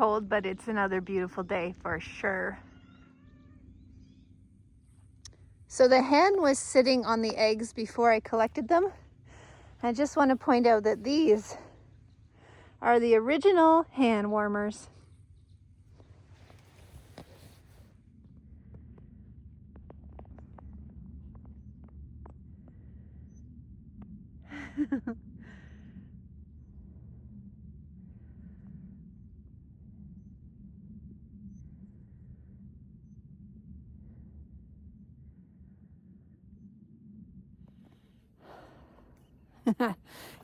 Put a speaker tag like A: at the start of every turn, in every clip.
A: cold, but it's another beautiful day for sure. So the hen was sitting on the eggs before I collected them. I just want to point out that these are the original hand warmers.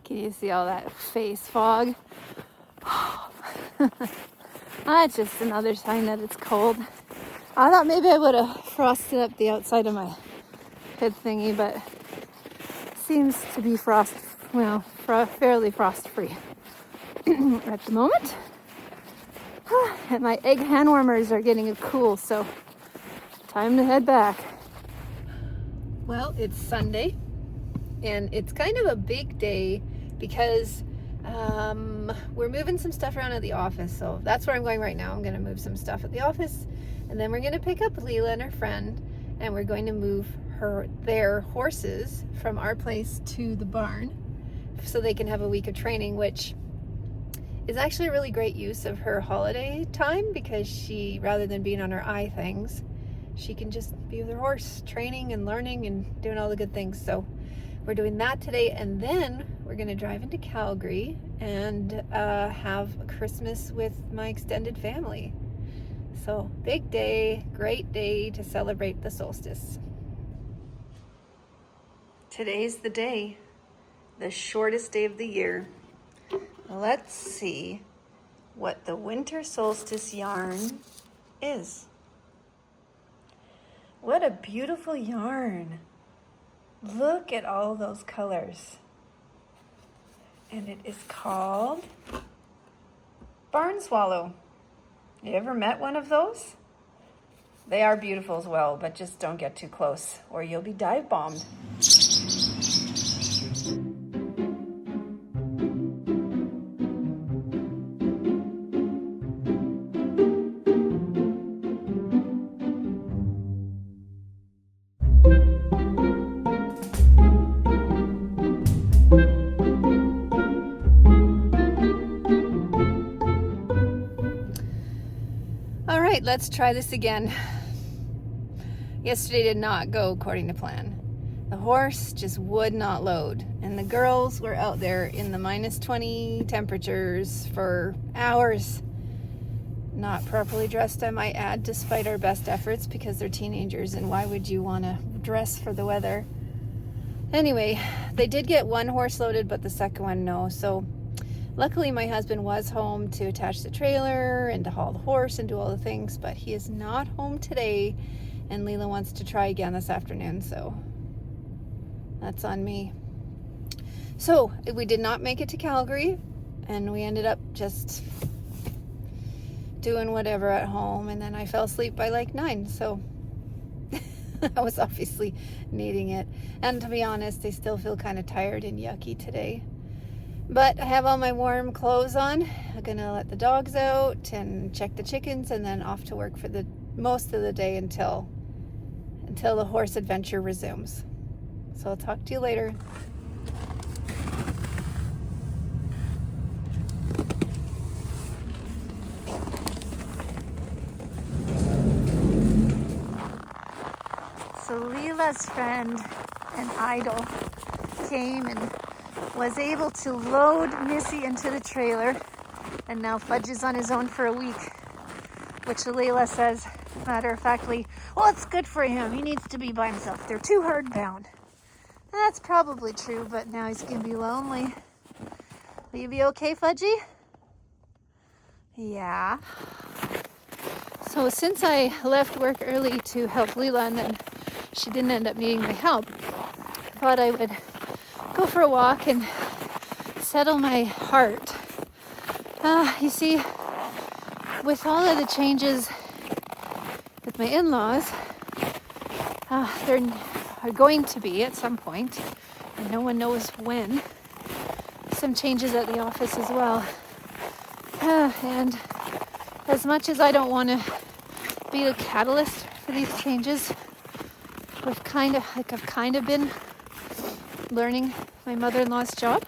A: Can you see all that face fog? That's just another sign that it's cold. I thought maybe I would have frosted up the outside of my hood thingy, but it seems to be fairly frost-free at the moment. And my egg hand warmers are getting cool, so time to head back. Well, it's Sunday, and it's kind of a big day because we're moving some stuff around at the office. So that's where I'm going right now. I'm going to move some stuff at the office, and then we're going to pick up Leela and her friend, and we're going to move their horses from our place to the barn so they can have a week of training, which is actually a really great use of her holiday time, because she, rather than being on her eye things, she can just be with her horse, training and learning and doing all the good things. So we're doing that today, and then we're going to drive into Calgary and have a Christmas with my extended family. So big day, great day to celebrate the solstice. Today's the day, the shortest day of the year. Let's see what the winter solstice yarn is. What a beautiful yarn. Look at all those colors. And it is called barn swallow. You ever met one of those? They are beautiful as well, but just don't get too close or you'll be dive bombed. All right, let's try this again. Yesterday did not go according to plan. The horse just would not load, and the girls were out there in the -20 temperatures for hours, not properly dressed, I might add, despite our best efforts, because they're teenagers, and why would you want to dress for the weather? Anyway, they did get one horse loaded, but the second one, no. So luckily my husband was home to attach the trailer and to haul the horse and do all the things, but he is not home today, and Leela wants to try again this afternoon, so that's on me. So we did not make it to Calgary, and we ended up just doing whatever at home, and then I fell asleep by like 9, so I was obviously needing it. And to be honest, I still feel kind of tired and yucky today. But I have all my warm clothes on. I'm gonna let the dogs out and check the chickens, and then off to work for the most of the day until the horse adventure resumes. So I'll talk to you later. So Leela's friend and idol came and was able to load Missy into the trailer, and now Fudge is on his own for a week, which Leela says, matter of factly, well, it's good for him. He needs to be by himself. They're too herd bound. That's probably true, but now he's gonna be lonely. Will you be okay, Fudgy? Yeah. So since I left work early to help Leela, and then she didn't end up needing my help, I thought I would go for a walk and settle my heart. You see, with all of the changes with my in-laws, there are going to be at some point, and no one knows when, some changes at the office as well. And as much as I don't want to be the catalyst for these changes, I've kind of been learning my mother-in-law's job,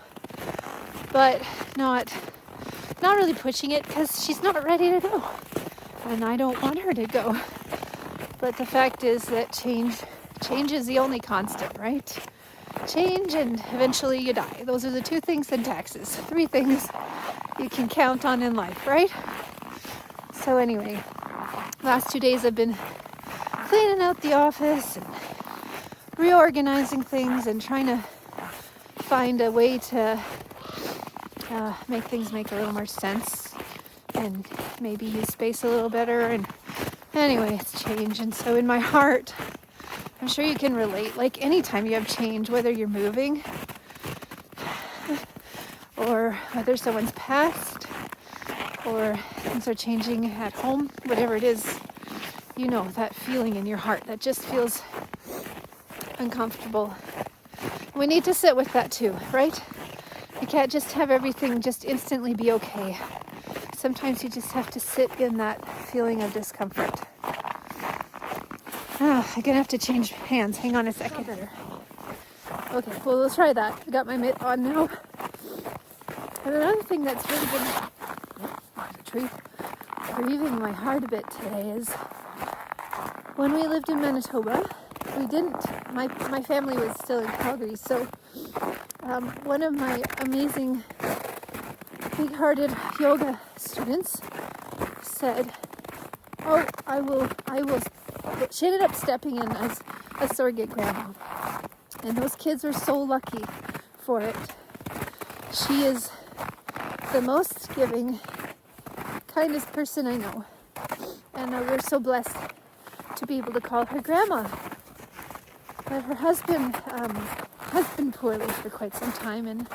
A: but not really pushing it because she's not ready to go, and I don't want her to go. But the fact is that change is the only constant, right? Change, and eventually you die. Those are the two things in taxes. 3 things you can count on in life, right? So anyway, last 2 days I've been cleaning out the office and reorganizing things and trying to find a way to make things make a little more sense and maybe use space a little better. And anyway, it's change. And so in my heart, I'm sure you can relate, like anytime you have change, whether you're moving or whether someone's passed or things are changing at home, whatever it is, you know that feeling in your heart that just feels uncomfortable. We need to sit with that too, right? You can't just have everything just instantly be okay. Sometimes you just have to sit in that feeling of discomfort. I'm gonna have to change hands. Hang on a second. Okay, well, let's try that. I got my mitt on now. And another thing that's really been grieving my heart a bit today is when we lived in Manitoba, we didn't, my family was still in Calgary, so one of my amazing big-hearted yoga students said, oh, I will, she ended up stepping in as a surrogate grandma, and those kids are so lucky for it. She is the most giving, kindest person I know, and we're so blessed to be able to call her grandma. But her husband has been poorly for quite some time, and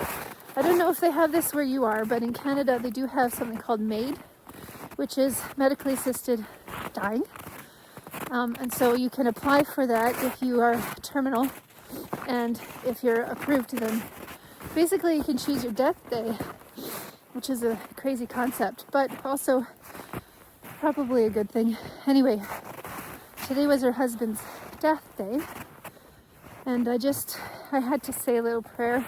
A: I don't know if they have this where you are, but in Canada they do have something called MAID, which is medically assisted dying. And so you can apply for that if you are terminal, and if you're approved, then basically you can choose your death day, which is a crazy concept, but also probably a good thing. Anyway, today was her husband's death day, and I had to say a little prayer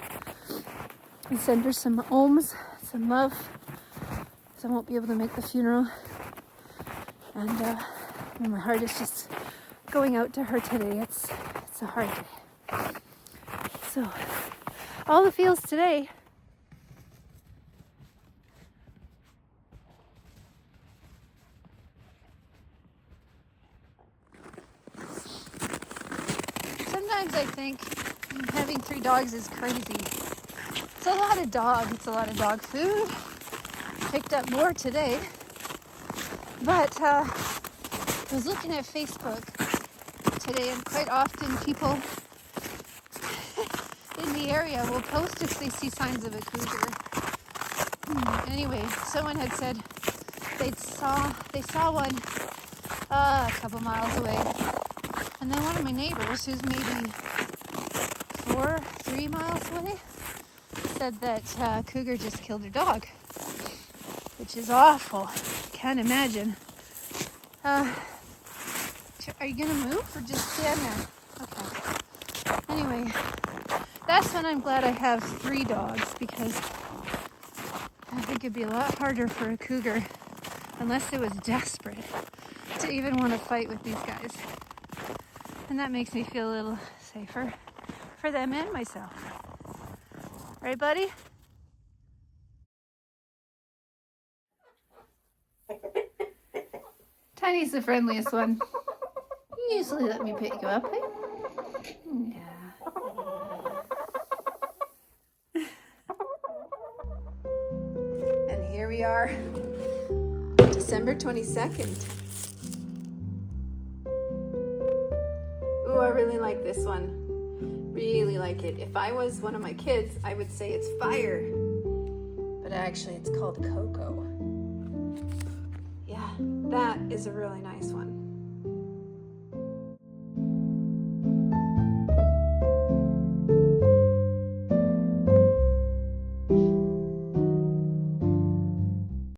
A: and send her some ohms, some love, because I won't be able to make the funeral. And my heart is just going out to her today. It's a hard day. So, all the feels today. Sometimes I think having 3 dogs is crazy. It's a lot of dog. It's a lot of dog food. Picked up more today. But I was looking at Facebook today, and quite often people in the area will post if they see signs of a cougar. Anyway, someone had said they saw one a couple miles away, and then one of my neighbors, who's maybe 3 miles away, said that cougar just killed her dog, which is awful. Can't imagine. Are you gonna move or just stand there? Okay. Anyway, that's when I'm glad I have 3 dogs, because I think it'd be a lot harder for a cougar, unless it was desperate, to even want to fight with these guys. And that makes me feel a little safer for them and myself. Right, buddy? Tiny's the friendliest one. You usually let me pick you up, eh? Yeah. And here we are, December 22nd. Ooh, I really like this one. Really like it. If I was one of my kids, I would say it's fire. But actually, it's called Cocoa. Yeah, that is a really nice one.